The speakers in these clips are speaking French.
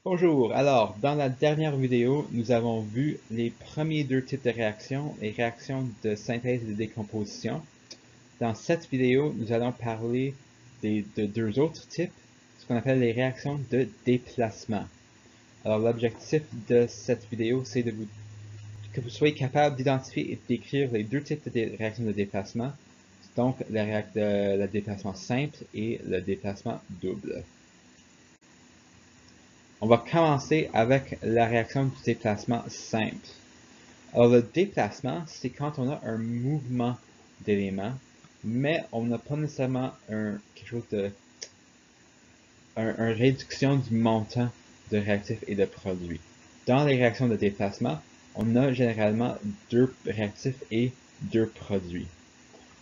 Bonjour, alors dans la dernière vidéo, nous avons vu les premiers deux types de réactions, les réactions de synthèse et de décomposition. Dans cette vidéo, nous allons parler de deux autres types, ce qu'on appelle les réactions de déplacement. Alors l'objectif de cette vidéo, c'est que vous soyez capable d'identifier et de décrire les deux types de réactions de déplacement, donc le déplacement simple et le déplacement double. On va commencer avec la réaction du déplacement simple. Alors le déplacement, c'est quand on a un mouvement d'éléments, mais on n'a pas nécessairement quelque chose de réduction du montant de réactifs et de produits. Dans les réactions de déplacement, on a généralement deux réactifs et deux produits.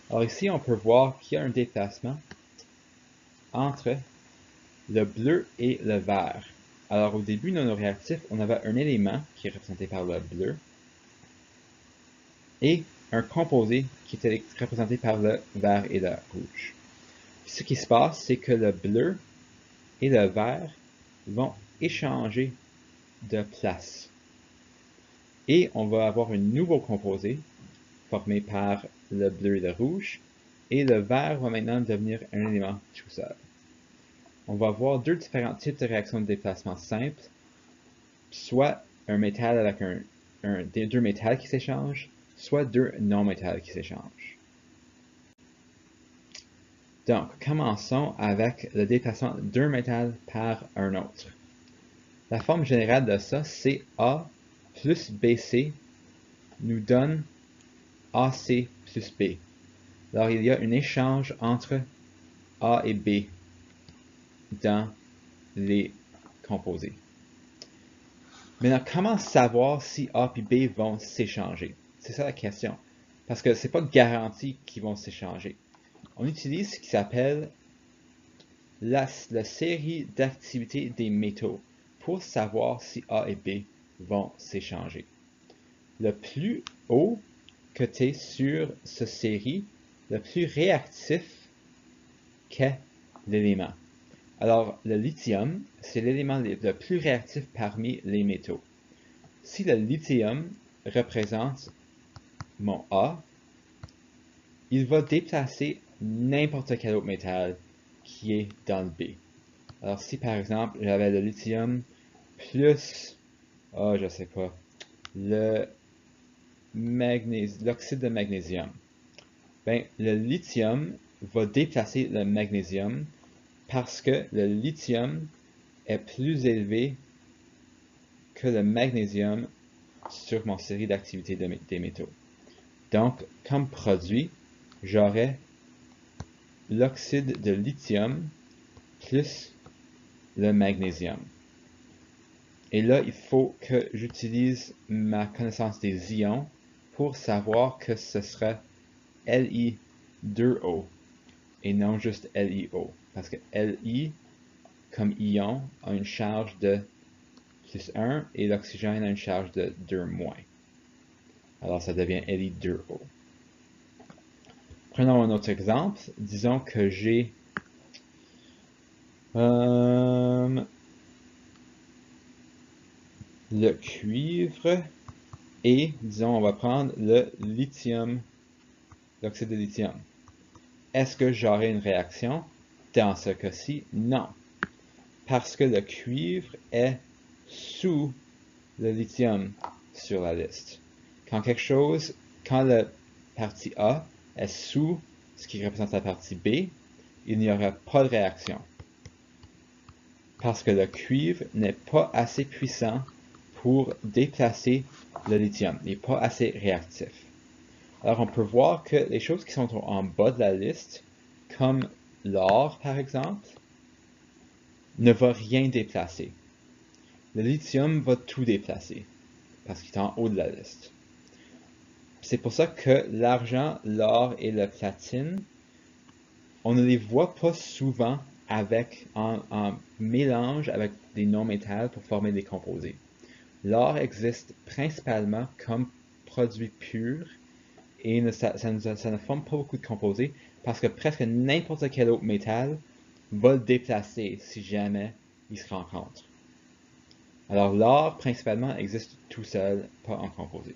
Alors ici, on peut voir qu'il y a un déplacement entre le bleu et le vert. Alors au début de nos réactifs, on avait un élément qui est représenté par le bleu et un composé qui était représenté par le vert et le rouge. Ce qui se passe, c'est que le bleu et le vert vont échanger de place. Et on va avoir un nouveau composé formé par le bleu et le rouge, et le vert va maintenant devenir un élément tout seul. On va avoir deux différents types de réactions de déplacement simples, soit un métal avec deux métals qui s'échangent, soit deux non-métals qui s'échangent. Donc, commençons avec le déplacement d'un métal par un autre. La forme générale de ça, c'est A plus BC nous donne AC plus B. Alors, il y a un échange entre A et B dans les composés. Maintenant, comment savoir si A et B vont s'échanger? C'est ça la question. Parce que c'est pas garanti qu'ils vont s'échanger. On utilise ce qui s'appelle la série d'activité des métaux pour savoir si A et B vont s'échanger. Le plus haut que tu es sur cette série, le plus réactif qu'est l'élément. Alors, le lithium, c'est l'élément le plus réactif parmi les métaux. Si le lithium représente mon A, il va déplacer n'importe quel autre métal qui est dans le B. Alors si par exemple j'avais le lithium plus, je sais pas, l'oxyde de magnésium, ben le lithium va déplacer le magnésium parce que le lithium est plus élevé que le magnésium sur mon série d'activité des métaux. Donc, comme produit, j'aurai l'oxyde de lithium plus le magnésium. Et là, il faut que j'utilise ma connaissance des ions pour savoir que ce sera Li2O et non juste LiO. Parce que Li, comme ion, a une charge de plus 1 et l'oxygène a une charge de 2-. Alors ça devient Li2O. Prenons un autre exemple. Disons que j'ai le cuivre et, disons, on va prendre le lithium, l'oxyde de lithium. Est-ce que j'aurai une réaction? Dans ce cas-ci, non. Parce que le cuivre est sous le lithium sur la liste. Quand la partie A est sous ce qui représente la partie B, il n'y aura pas de réaction. Parce que le cuivre n'est pas assez puissant pour déplacer le lithium, il n'est pas assez réactif. Alors on peut voir que les choses qui sont en bas de la liste, comme l'or par exemple, ne va rien déplacer. Le lithium va tout déplacer, parce qu'il est en haut de la liste. C'est pour ça que l'argent, l'or et la platine, on ne les voit pas souvent en mélange avec des non-métals pour former des composés. L'or existe principalement comme produit pur et ça ne forme pas beaucoup de composés parce que presque n'importe quel autre métal va le déplacer si jamais il se rencontre. Alors l'or, principalement, existe tout seul, pas en composé.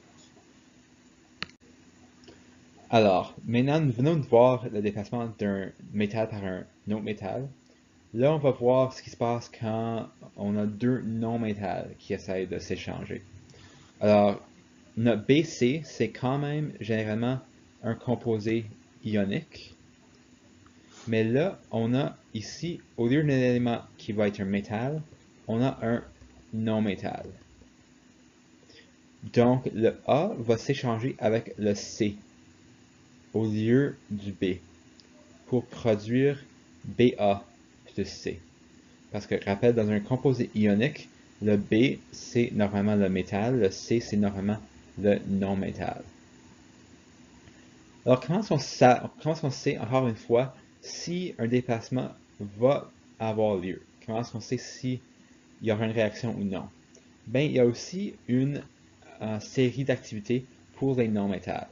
Alors, maintenant, nous venons de voir le déplacement d'un métal par un autre métal. Là, on va voir ce qui se passe quand on a deux non-métals qui essayent de s'échanger. Alors, notre BC, c'est quand même généralement un composé ionique. Mais là, on a ici, au lieu d'un élément qui va être un métal, on a un non-métal. Donc, le A va s'échanger avec le C au lieu du B pour produire Ba plus C. Parce que, rappelle, dans un composé ionique, le B, c'est normalement le métal, le C, c'est normalement le non-métal. Alors, comment est-ce qu'on sait, encore une fois, si un déplacement va avoir lieu? Comment est-ce qu'on sait s'il y aura une réaction ou non? Ben, il y a aussi une série d'activités pour les non-métals.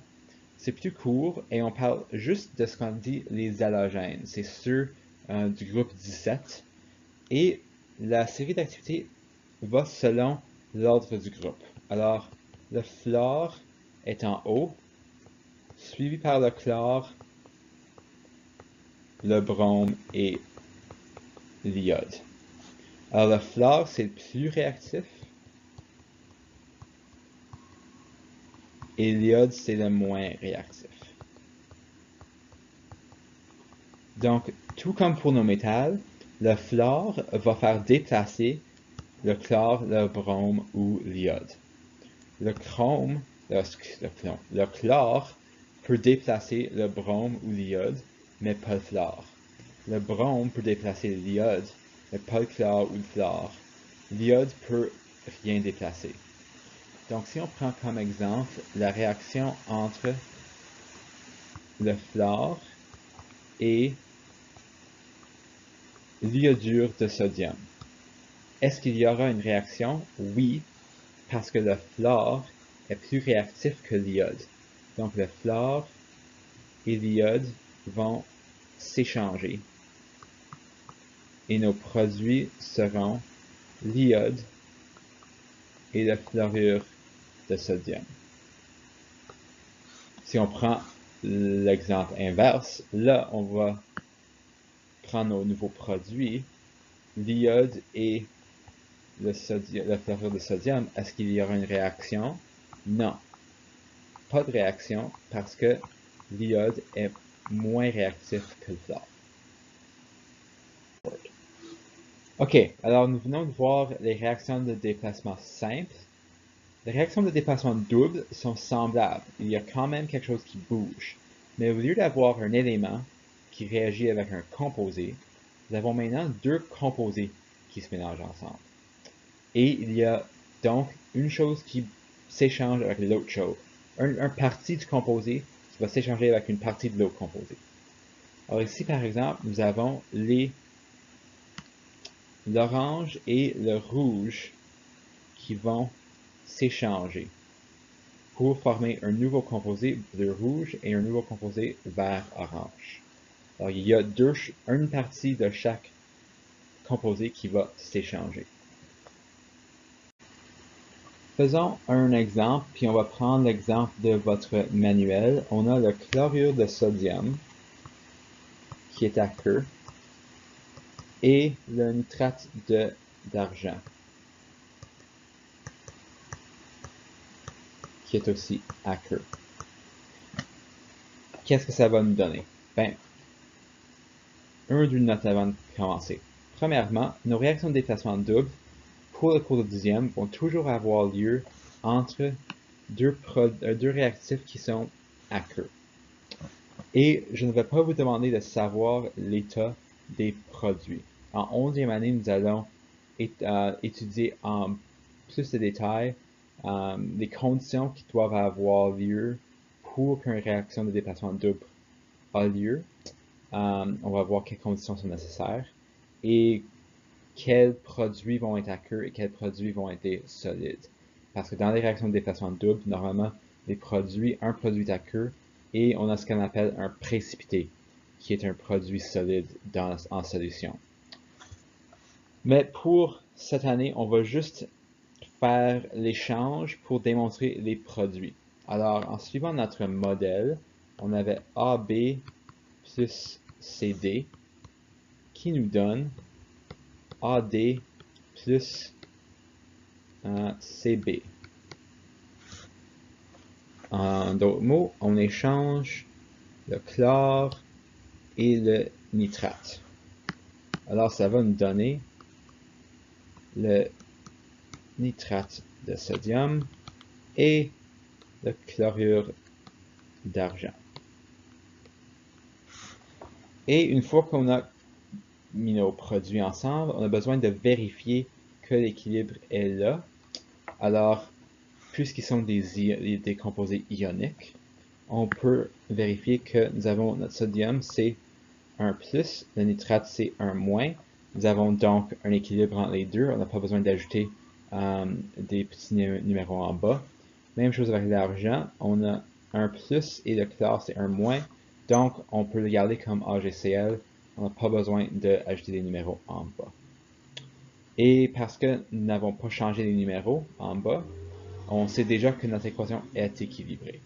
C'est plus court et on parle juste de ce qu'on dit les halogènes. C'est ceux du groupe 17. Et la série d'activités va selon l'ordre du groupe. Alors, le fluor est en haut, suivi par le chlore, le brome et l'iode. Alors, le fluor, c'est le plus réactif. Et l'iode, c'est le moins réactif. Donc, tout comme pour nos métals, le fluor va faire déplacer le chlore, le brome ou l'iode. Le chrome, le chlore peut déplacer le brome ou l'iode, mais pas le fluor. Le brome peut déplacer l'iode, mais pas le chlore ou le fluor. L'iode peut rien déplacer. Donc, si on prend comme exemple la réaction entre le fluor et l'iodure de sodium, est-ce qu'il y aura une réaction? Oui, parce que le fluor est plus réactif que l'iode. Donc, le fluor et l'iode vont s'échanger. Et nos produits seront l'iode et le fluorure de sodium. Si on prend l'exemple inverse, là, on va prendre nos nouveaux produits, l'iode et le fluorure de sodium. Est-ce qu'il y aura une réaction? Non. Pas de réaction parce que l'iode est moins réactif que le fluor. Ok, alors nous venons de voir les réactions de déplacement simples. Les réactions de déplacement double sont semblables. Il y a quand même quelque chose qui bouge. Mais au lieu d'avoir un élément qui réagit avec un composé, nous avons maintenant deux composés qui se mélangent ensemble. Et il y a donc une chose qui s'échange avec l'autre chose. Un partie du composé qui va s'échanger avec une partie de l'autre composé. Alors ici, par exemple, nous avons l'orange et le rouge qui vont s'échanger pour former un nouveau composé bleu-rouge et un nouveau composé vert-orange. Alors, il y a une partie de chaque composé qui va s'échanger. Faisons un exemple, puis on va prendre l'exemple de votre manuel. On a le chlorure de sodium qui est aqueux et le nitrate d'argent qui est aussi aqueux. Qu'est-ce que ça va nous donner? Ben, d'une note avant de commencer. Premièrement, nos réactions de déplacement double pour le cours de dixième vont toujours avoir lieu entre deux réactifs qui sont aqueux. Et je ne vais pas vous demander de savoir l'état des produits. En 11e année, nous allons étudier en plus de détails les conditions qui doivent avoir lieu pour qu'une réaction de déplacement double ait lieu. On va voir quelles conditions sont nécessaires et quels produits vont être aqueux et quels produits vont être solides. Parce que dans les réactions de déplacement double, normalement, un produit est aqueux et on a ce qu'on appelle un précipité, qui est un produit solide en solution. Mais pour cette année, on va juste faire l'échange pour démontrer les produits. Alors, en suivant notre modèle, on avait AB plus CD qui nous donne AD plus CB. En d'autres mots, on échange le chlore et le nitrate. Alors, ça va nous donner le nitrate de sodium et le chlorure d'argent. Et une fois qu'on a mis nos produits ensemble, on a besoin de vérifier que l'équilibre est là. Alors, puisqu'ils sont des composés ioniques, on peut vérifier que nous avons notre sodium, c'est 1+, le nitrate, c'est 1-. Nous avons donc un équilibre entre les deux. On n'a pas besoin d'ajouter des petits numéros en bas. Même chose avec l'argent. On a 1+ et le chlore, c'est 1-. Donc, on peut le garder comme AgCl. On n'a pas besoin d'ajouter des numéros en bas. Et parce que nous n'avons pas changé les numéros en bas, on sait déjà que notre équation est équilibrée.